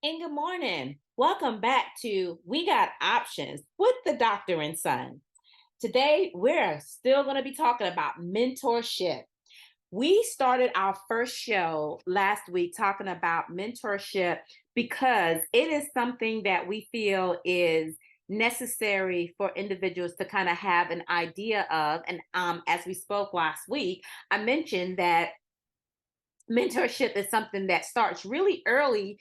And good morning. Welcome back to We Got Options with the Doctor and Son. Today, we're still going to be talking about mentorship. We started our first show last week talking about mentorship because it is something that we feel is necessary for individuals to kind of have an idea of. And as we spoke last week, I mentioned that mentorship is something that starts really early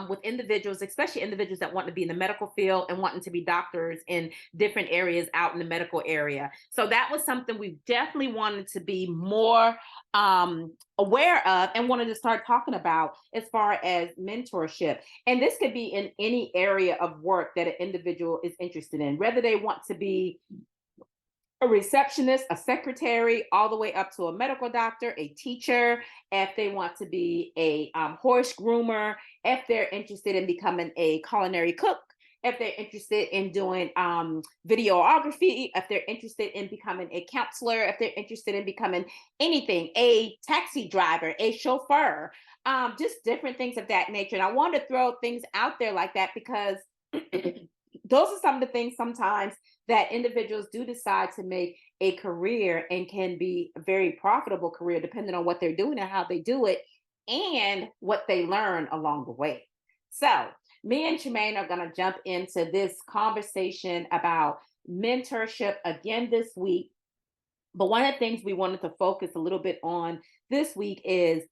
with individuals, especially individuals that want to be in the medical field and wanting to be doctors in different areas out in the medical area. So that was something we definitely wanted to be more aware of and wanted to start talking about as far as mentorship. And this could be in any area of work that an individual is interested in, whether they want to be a receptionist, a secretary, all the way up to a medical doctor, a teacher, if they want to be a horse groomer, if they're interested in becoming a culinary cook, if they're interested in doing videography, if they're interested in becoming a counselor, if they're interested in becoming anything, a taxi driver, a chauffeur, just different things of that nature. And I want to throw things out there like that because those are some of the things sometimes that individuals do decide to make a career and can be a very profitable career depending on what they're doing and how they do it and what they learn along the way. So, me and Tremaine are going to jump into this conversation about mentorship again this week. But one of the things we wanted to focus a little bit on this week is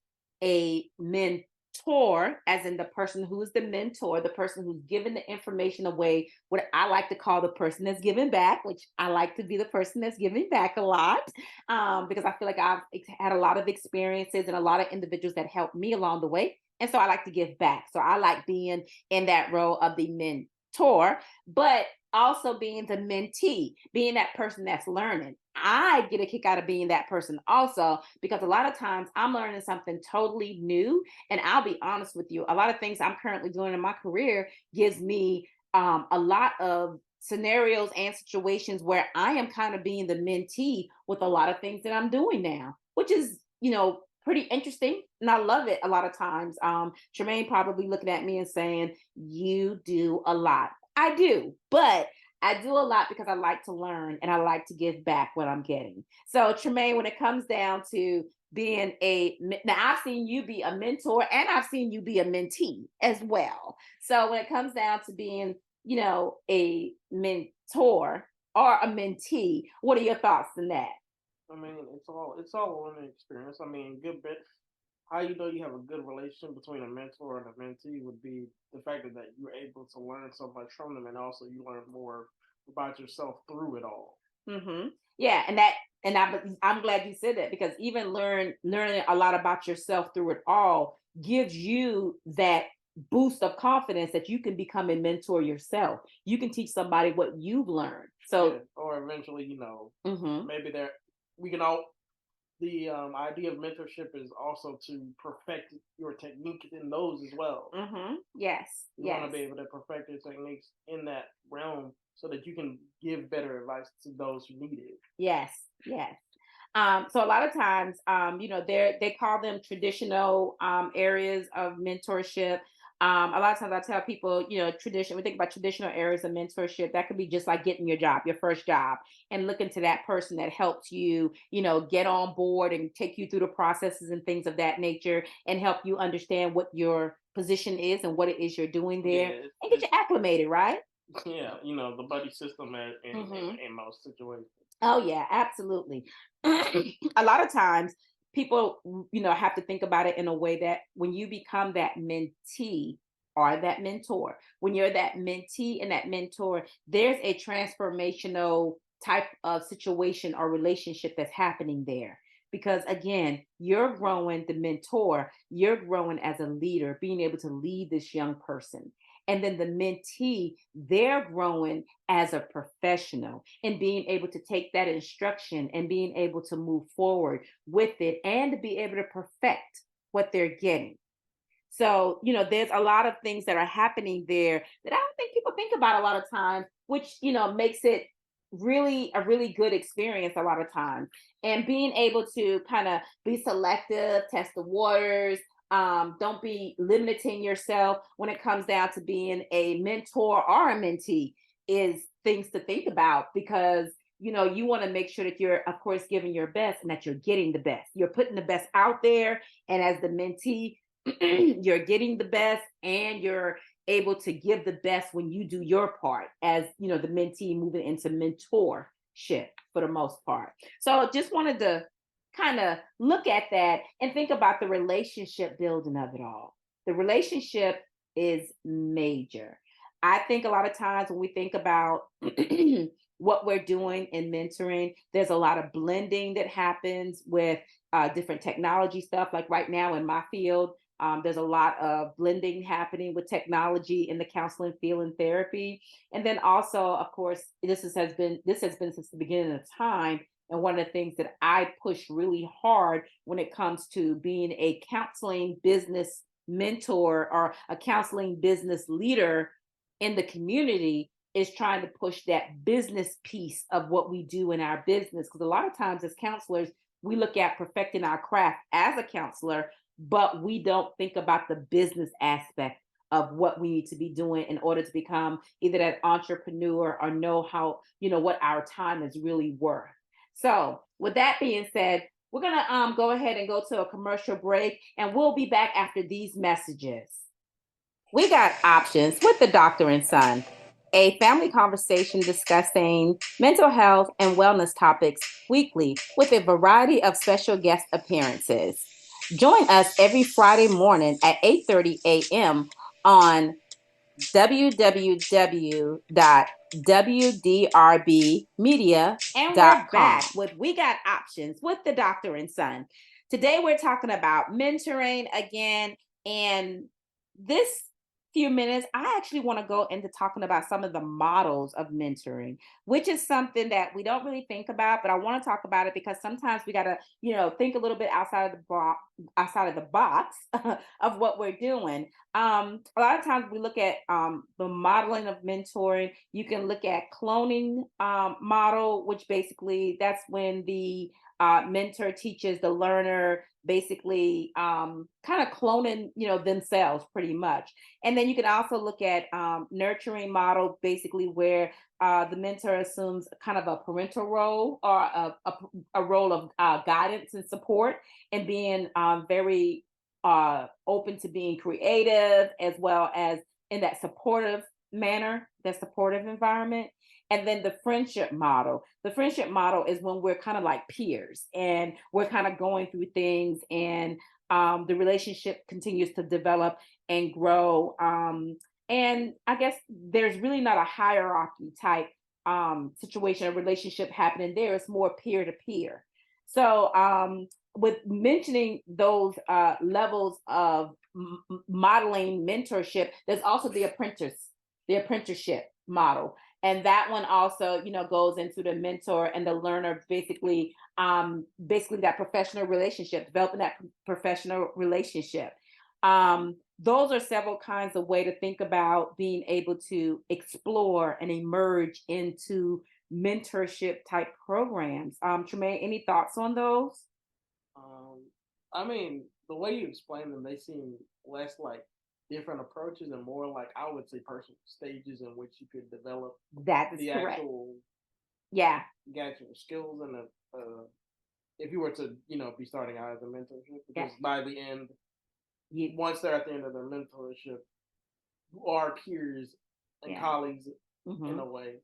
a mentor, as in the person who's the mentor, the person who's giving the information away, what I like to call the person that's giving back, which I like to be the person that's giving back a lot because I feel like I've had a lot of experiences and a lot of individuals that helped me along the way. And so I like to give back. So I like being in that role of the mentor, but also being the mentee, being that person that's learning. I get a kick out of being that person also because a lot of times I'm learning something totally new. And I'll be honest with you, a lot of things I'm currently doing in my career gives me a lot of scenarios and situations where I am kind of being the mentee with a lot of things that I'm doing now, which is, pretty interesting. And I love it a lot of times. Tremaine probably looking at me and saying, "You do a lot." I do, but I do a lot because I like to learn and I like to give back what I'm getting. So, Tremaine, when it comes down to being now I've seen you be a mentor and I've seen you be a mentee as well. So, when it comes down to being, a mentor or a mentee, what are your thoughts on that? I mean, it's all a learning experience. I mean, good bit. How you know you have a good relationship between a mentor and a mentee would be the fact that you're able to learn so much from them, and also you learn more about yourself through it all. Yeah, and I'm glad you said that because even learning a lot about yourself through it all gives you that boost of confidence that you can become a mentor yourself. You can teach somebody what you've learned. Yeah, So, or eventually, mhm, maybe there we can all. The idea of mentorship is also to perfect your technique in those as well. yes, You want to yes, be able to perfect your techniques in that realm so that you can give better advice to those who need it. yes, yes. So a lot of times, they call them traditional areas of mentorship. A lot of times I tell people, we think about traditional areas of mentorship. That could be just like getting your job, your first job, and looking to that person that helps you, get on board and take you through the processes and things of that nature and help you understand what your position is and what it is you're doing there Yeah, and get you acclimated, right? yeah, the buddy system in, hmm in most situations. Oh yeah, absolutely. A lot of times people, have to think about it in a way that when you become that mentee or that mentor, when you're that mentee and that mentor, there's a transformational type of situation or relationship that's happening there. Because again, you're growing the mentor, you're growing as a leader, being able to lead this young person. And then the mentee, they're growing as a professional and being able to take that instruction and being able to move forward with it and to be able to perfect what they're getting. So, there's a lot of things that are happening there that I don't think people think about a lot of times, which, makes it really a really good experience a lot of times. And being able to kind of be selective, test the waters, Don't be limiting yourself when it comes down to being a mentor or a mentee, is things to think about, because you want to make sure that you're, of course, giving your best and that you're getting the best. You're putting the best out there, and as the mentee, you're getting the best, and you're able to give the best when you do your part as the mentee moving into mentorship for the most part. So just wanted to kind of look at that and think about the relationship building of it all. The relationship is major. I think a lot of times when we think about what we're doing in mentoring, there's a lot of blending that happens with different technology stuff. Like right now in my field, there's a lot of blending happening with technology in the counseling field and therapy. And then also, of course, this has been since the beginning of time. And one of the things that I push really hard when it comes to being a counseling business mentor or a counseling business leader in the community is trying to push that business piece of what we do in our business. Because a lot of times as counselors, we look at perfecting our craft as a counselor, but we don't think about the business aspect of what we need to be doing in order to become either that entrepreneur or know how, what our time is really worth. So, with that being said, we're going to go ahead and go to a commercial break, and we'll be back after these messages. We got options with the doctor and son, a family conversation discussing mental health and wellness topics weekly with a variety of special guest appearances. Join us every Friday morning at 8:30 a.m. on www.wdrbmedia.com. And we're back with We Got Options with the doctor and son. Today we're talking about mentoring again. And this few minutes, I actually want to go into talking about some of the models of mentoring, which is something that we don't really think about, but I want to talk about it because sometimes we got to, think a little bit outside of the box of what we're doing. A lot of times we look at the modeling of mentoring. You can look at cloning model, which basically that's when the mentor teaches the learner basically kind of cloning themselves pretty much. And then you can also look at nurturing model, basically where the mentor assumes kind of a parental role or a role of guidance and support, and being very open to being creative, as well as in that supportive manner, that supportive environment. And then the friendship model. The friendship model is when we're kind of like peers and we're kind of going through things, and the relationship continues to develop and grow. And I guess there's really not a hierarchy type situation or relationship happening there. It's more peer to peer. So, with mentioning those levels of modeling mentorship, there's also the apprenticeship model, and that one also goes into the mentor and the learner, basically that professional relationship, developing that professional relationship. Those are several kinds of way to think about being able to explore and emerge into mentorship type programs. Tremaine, any thoughts on those? Um, I mean, the way you explain them, they seem less like different approaches and more like, I would say, personal stages in which you could develop That is the correct. actual Yeah. the actual skills and the if you were to be starting out as a mentorship, Yeah. because by the end, You, once they're at the end of their mentorship, you are peers and yeah. colleagues in Hmm. a way.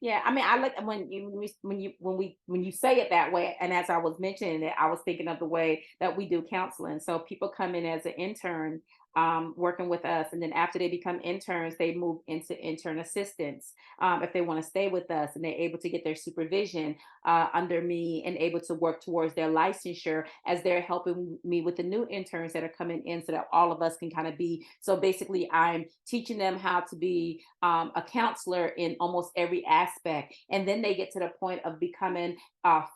Yeah, I mean, I like when you say it that way, and as I was mentioning it, I was thinking of the way that we do counseling. So people come in as an intern, working with us, and then after they become interns, they move into intern assistants. If they want to stay with us, and they're able to get their supervision under me, and able to work towards their licensure as they're helping me with the new interns that are coming in, so that all of us can kind of be. So basically, I'm teaching them how to be a counselor in almost every aspect. And then they get to the point of becoming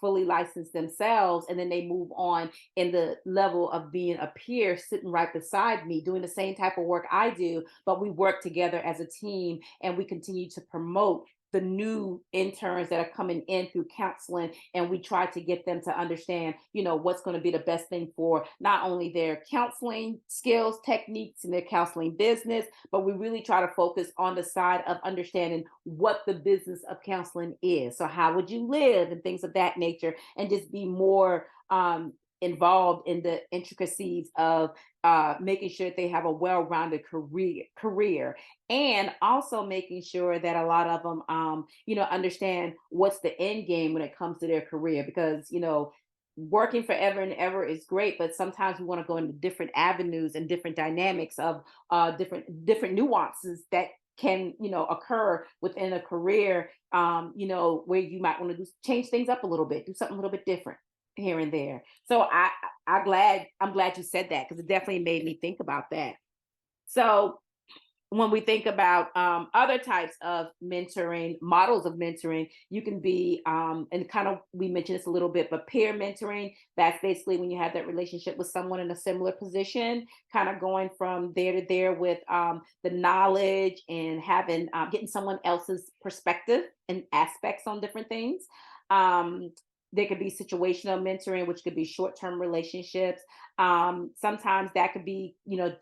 fully licensed themselves. And then they move on in the level of being a peer sitting right beside me, doing the same type of work I do, but we work together as a team, and we continue to promote the new interns that are coming in through counseling, and we try to get them to understand, what's going to be the best thing for not only their counseling skills, techniques, and their counseling business, but we really try to focus on the side of understanding what the business of counseling is. So how would you live and things of that nature, and just be more involved in the intricacies of making sure that they have a well-rounded career, and also making sure that a lot of them, understand what's the end game when it comes to their career. Because working forever and ever is great, but sometimes we want to go into different avenues and different dynamics of different nuances that can occur within a career, where you might want to change things up a little bit, do something a little bit different here and there. So I'm glad you said that, because it definitely made me think about that. So when we think about other types of mentoring, models of mentoring, you can be, and kind of, we mentioned this a little bit, but peer mentoring, that's basically when you have that relationship with someone in a similar position, kind of going from there to there with the knowledge, and having, getting someone else's perspective and aspects on different things. Um, there could be situational mentoring, which could be short-term relationships. Sometimes that could be,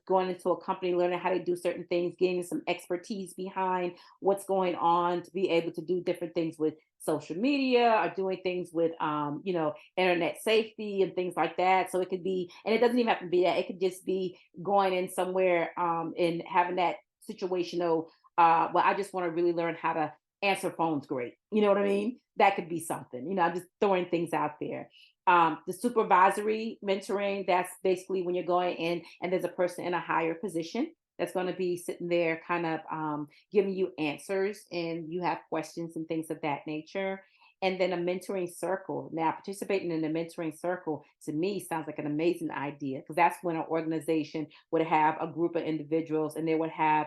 going into a company, learning how to do certain things, getting some expertise behind what's going on, to be able to do different things with social media, or doing things with, internet safety and things like that. So it could be, and it doesn't even have to be that. It could just be going in somewhere, and having that situational. Well, I just want to really learn how to answer phones great. You know what I mean? That could be something. I'm just throwing things out there. The supervisory mentoring, that's basically when you're going in and there's a person in a higher position that's going to be sitting there kind of giving you answers, and you have questions and things of that nature. And then a mentoring circle. Now, participating in a mentoring circle to me sounds like an amazing idea, because that's when an organization would have a group of individuals, and they would have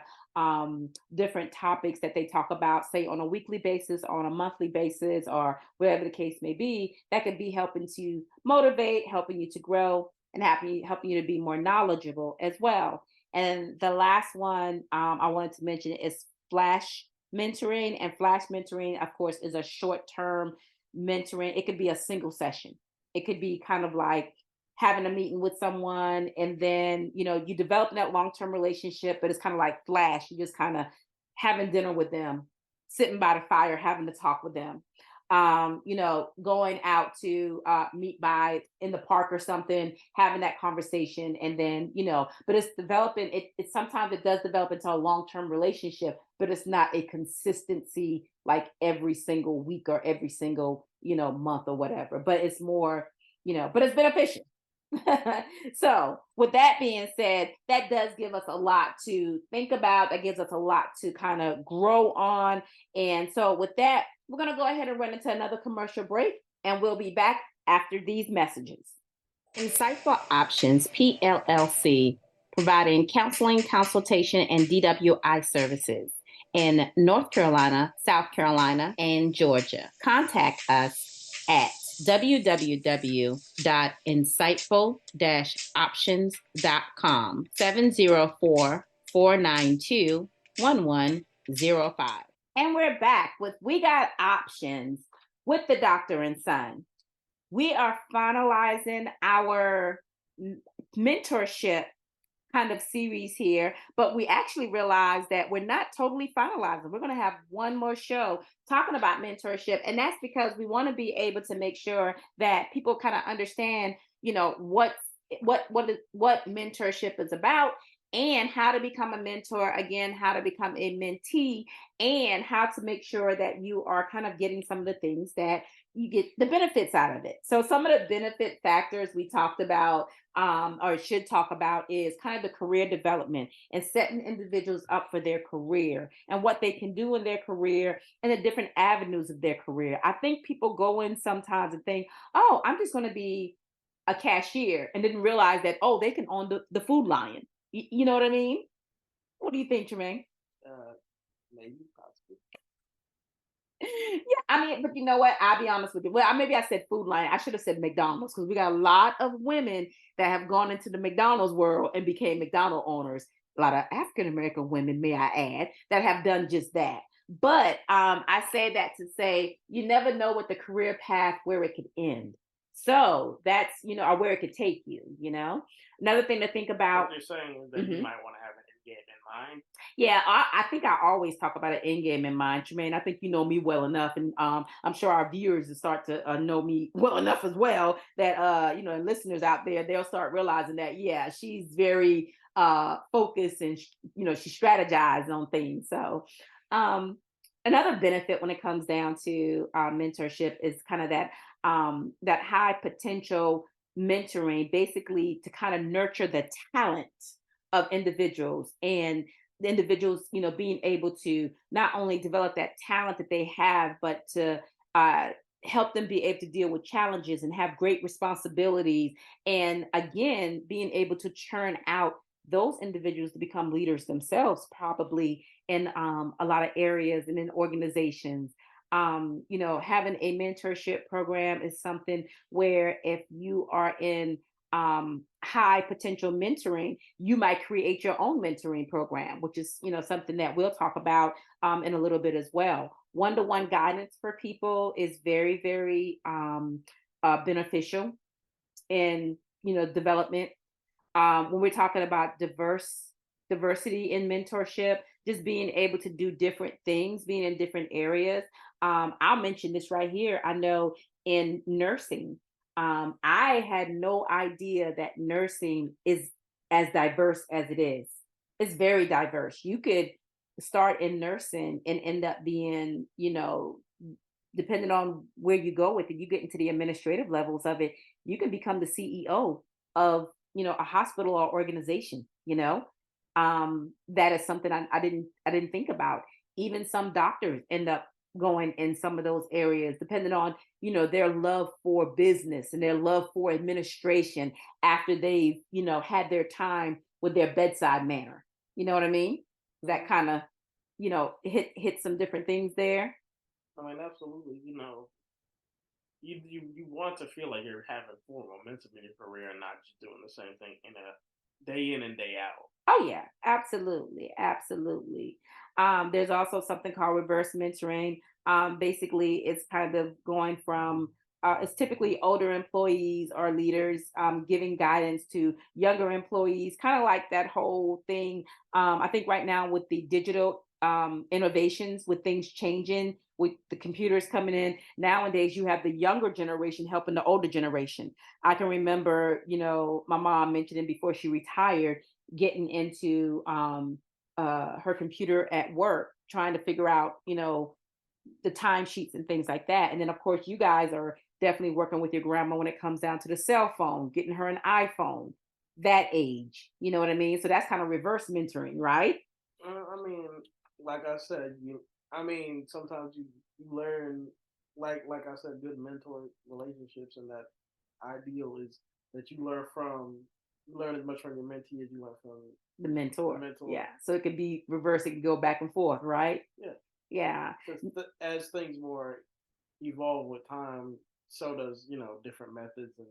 different topics that they talk about, say on a weekly basis, on a monthly basis, or whatever the case may be, that could be helping to motivate, helping you to grow, and helping you to be more knowledgeable as well. And the last one I wanted to mention is flash mentoring. And flash mentoring, of course, is a short term mentoring. It could be a single session. It could be kind of like having a meeting with someone, and then you develop that long-term relationship, but it's kind of like flash, you just kind of having dinner with them, sitting by the fire, having to talk with them, going out to meet by in the park or something, having that conversation. And then but it's developing, it sometimes it does develop into a long-term relationship, but it's not a consistency like every single week or every single month or whatever, but it's more, but it's beneficial. So, with that being said, that does give us a lot to think about. That gives us a lot to kind of grow on. And so, with that, we're going to go ahead and run into another commercial break, and we'll be back after these messages. Insightful Options, PLLC, providing counseling, consultation, and DWI services in North Carolina, South Carolina, and Georgia. Contact us at www.insightful-options.com, 704-492-1105. And we're back with We Got Options with the Doctor and Son. We are finalizing our mentorship kind of series here, but we actually realized that we're not totally finalizing. We're going to have one more show talking about mentorship, and that's because we want to be able to make sure that people kind of understand, what mentorship is about, and how to become a mentor, again, how to become a mentee, and how to make sure that you are kind of getting some of the things that you get the benefits out of it. So some of the benefit factors we talked about, or should talk about, is kind of the career development and setting individuals up for their career and what they can do in their career and the different avenues of their career. I think people go in sometimes and think, oh, I'm just going to be a cashier, and didn't realize that, oh, they can own the Food Lion. You know what I mean? What do you think, Jermaine? Maybe possibly. Yeah, I mean, but you know what? I'll be honest with you. Well, maybe I said Food Lion. I should have said McDonald's, because we got a lot of women that have gone into the McDonald's world and became McDonald's owners. A lot of African American women, may I add, that have done just that. But I say that to say you never know what the career path where it could end. So that's, or where it could take you, Another thing to think What about. you're saying is that you Mhm. might want to have an end game in mind. Yeah, I think I always talk about an end game in mind, Tremaine. I think you know me well enough, and I'm sure our viewers will start to know me well enough as well that and listeners out there, they'll start realizing that yeah, she's very focused and she strategizes on things. So, um, another benefit when it comes down to mentorship is kind of that high potential mentoring, basically to kind of nurture the talent of individuals and the individuals, being able to not only develop that talent that they have, but to uh, help them be able to deal with challenges and have great responsibilities. And again, being able to churn out those individuals to become leaders themselves, probably in a lot of areas and in organizations. Having a mentorship program is something where if you are in high potential mentoring, you might create your own mentoring program, which is something that we'll talk about in a little bit as well. One-to-one guidance for people is very, very beneficial in development. When we're talking about diversity in mentorship, just being able to do different things, being in different areas. I'll mention this right here. I know in nursing, I had no idea that nursing is as diverse as it is. It's very diverse. You could start in nursing and end up being, depending on where you go with it, you get into the administrative levels of it, you can become the CEO of a hospital or organization. That is something I didn't think about. Even some doctors end up going in some of those areas depending on their love for business and their love for administration after they've had their time with their bedside manner. You know what I mean? That Hmm. kind of hit some different things there. I mean, absolutely. You want to feel like you're having full momentum in your career and not just doing the same thing in a day in and day out. Oh yeah, absolutely, absolutely. There's also something called reverse mentoring. Basically, it's kind of going from it's typically older employees or leaders giving guidance to younger employees, kind of like that whole thing. I think right now with the digital innovations, with things changing, with the computers coming in nowadays, you have the younger generation helping the older generation. I can remember, my mom mentioning before she retired getting into her computer at work, trying to figure out, the timesheets and things like that. And then, of course, you guys are definitely working with your grandma when it comes down to the cell phone, getting her an iPhone, that age. You know what I mean? So that's kind of reverse mentoring, right? I mean, like I said, sometimes you learn, like I said, good mentor relationships, and that ideal is that you learn as much from your mentee as you learn from The the mentor. mentor. Yeah. So it could be reverse, it could go back and forth, right? Yeah, Yeah. because as things more evolve with time, so does different methods, and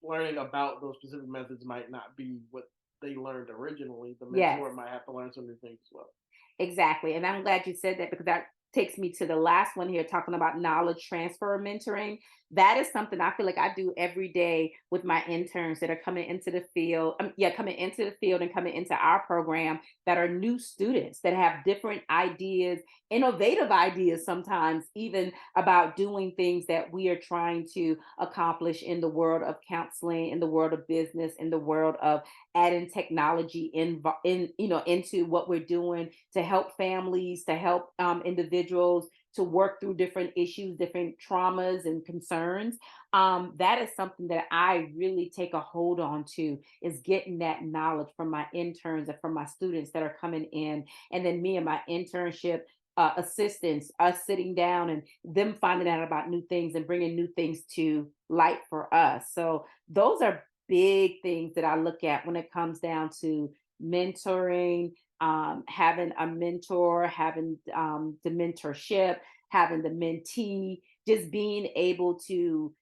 learning about those specific methods might not be what they learned originally. The Yes. mentor might have to learn some new things as well. Exactly. And I'm glad you said that because that takes me to the last one here, talking about knowledge transfer mentoring. That is something I feel like I do every day with my interns that are coming into the field. Coming into the field and coming into our program that are new students that have different ideas, innovative ideas sometimes, even about doing things that we are trying to accomplish in the world of counseling, in the world of business, in the world of adding technology into what we're doing to help families, to help individuals to work through different issues, different traumas and concerns. That is something that I really take a hold on to, is getting that knowledge from my interns and from my students that are coming in, and then me and my internship assistants, us sitting down and them finding out about new things and bringing new things to light for us. So those are big things that I look at when it comes down to mentoring, having a mentor, having the mentorship, having the mentee, just being able to,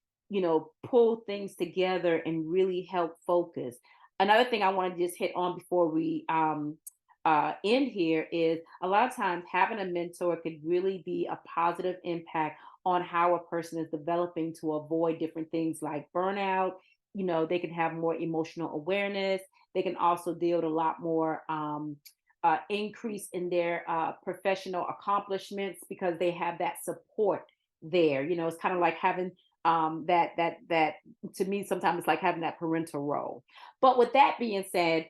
pull things together and really help focus. Another thing I want to just hit on before we end here is a lot of times having a mentor could really be a positive impact on how a person is developing to avoid different things like burnout. They can have more emotional awareness. They can also deal with a lot more increase in their professional accomplishments because they have that support there. It's kind of like having that to me sometimes it's like having that parental role. But with that being said,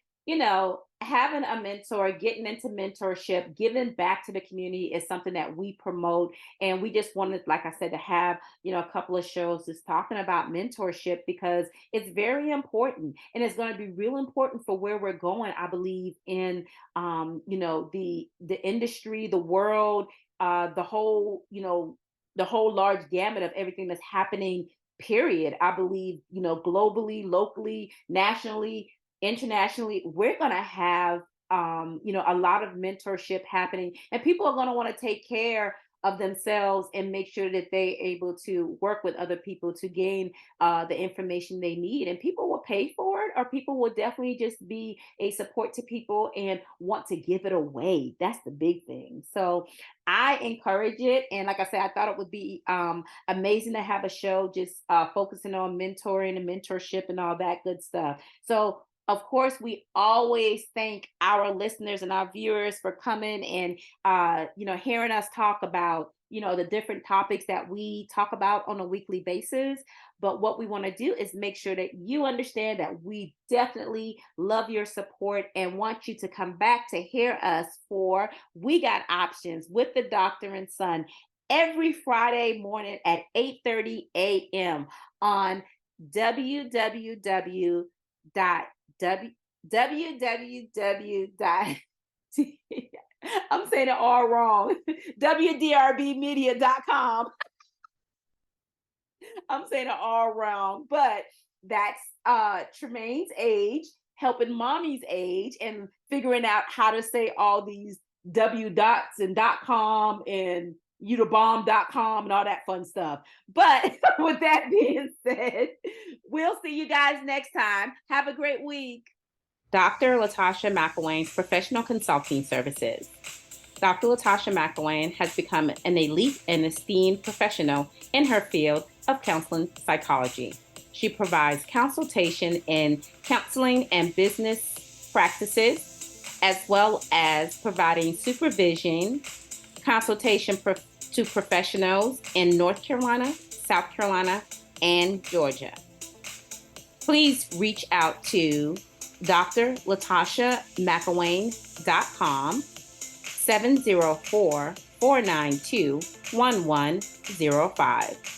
having a mentor, getting into mentorship, giving back to the community is something that we promote. And we just wanted, like I said, to have, a couple of shows just talking about mentorship because it's very important and it's going to be real important for where we're going, I believe, in the industry, the world, the whole large gamut of everything that's happening, period. I believe, globally, locally, nationally, internationally, we're going to have, a lot of mentorship happening, and people are going to want to take care of themselves and make sure that they're able to work with other people to gain the information they need. And people will pay for it, or people will definitely just be a support to people and want to give it away. That's the big thing. So I encourage it. And like I said, I thought it would be amazing to have a show just focusing on mentoring and mentorship and all that good stuff. So of course, we always thank our listeners and our viewers for coming and hearing us talk about the different topics that we talk about on a weekly basis. But what we want to do is make sure that you understand that we definitely love your support and want you to come back to hear us for We Got Options with the Doctor and Son every Friday morning at 8:30 a.m. on www. www. I'm saying it all wrong. WDRBmedia.com. I'm saying it all wrong, but that's Tremaine's age, helping mommy's age, and figuring out how to say all these W dots and .com and Udabomb.com and all that fun stuff. But with that being said, we'll see you guys next time. Have a great week. Dr. Latasha McElwain's professional consulting services. Dr. Latasha McElwain has become an elite and esteemed professional in her field of counseling psychology. She provides consultation in counseling and business practices, as well as providing supervision, consultation to professionals in North Carolina, South Carolina, and Georgia. Please reach out to drlatashamacelwain.com 704-492-1105.